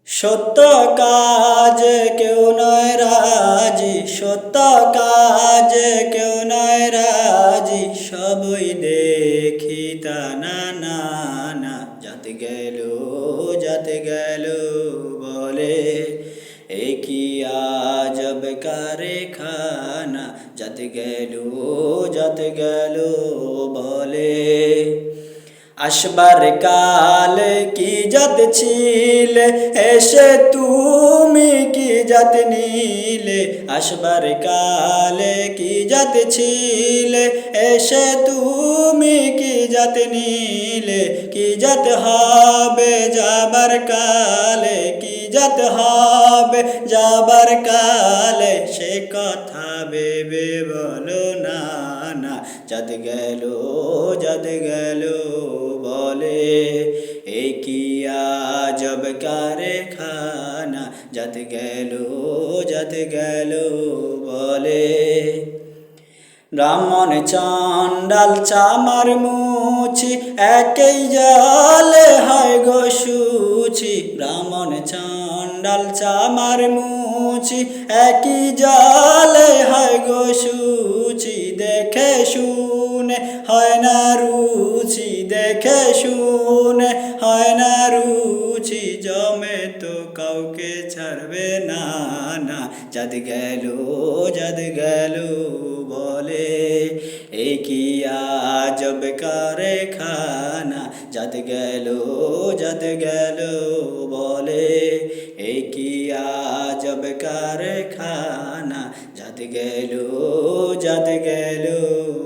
সত্য কাজ কেউ নয় রাজি, সত্য কাজ কেউ নয় রাজি, সবই দেখি তা না না না। যাতে গেল বলে, এ কি আজব কারখানা। যাতে গেল বলে, আসবার কালে কি জাত ছিলে, এসে তুমি কি জাত নিলে। আসবার কালে কি জাত ছিলে, এসে তুমি কি জাত নিলে। কি জাত হবে যাবার কালে, কি জাত হবে যাবার কালে, সে কথা ভেবে বলো না না। যাতে গেল বলে, এ কি আজব কারখানা। যাতে গেল বলে, ব্রাহ্মণ চণ্ডাল চামার মুছি, একই জলে হয় গো শুচি। ব্রাহ্মণ চণ্ডাল চামার মুছি, একই জলে হয় গো শুচি। দেখে শুনে হয় না রুচি, দেখে শুনে হয় না রুচি, জমে তো কাউকে ছাড়বে না না। যাতে গেল বলে, এ কি আজব কারখানা। যাতে গেল বলে, এ কি আজব কারখানা। যাতে গেল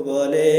বলে।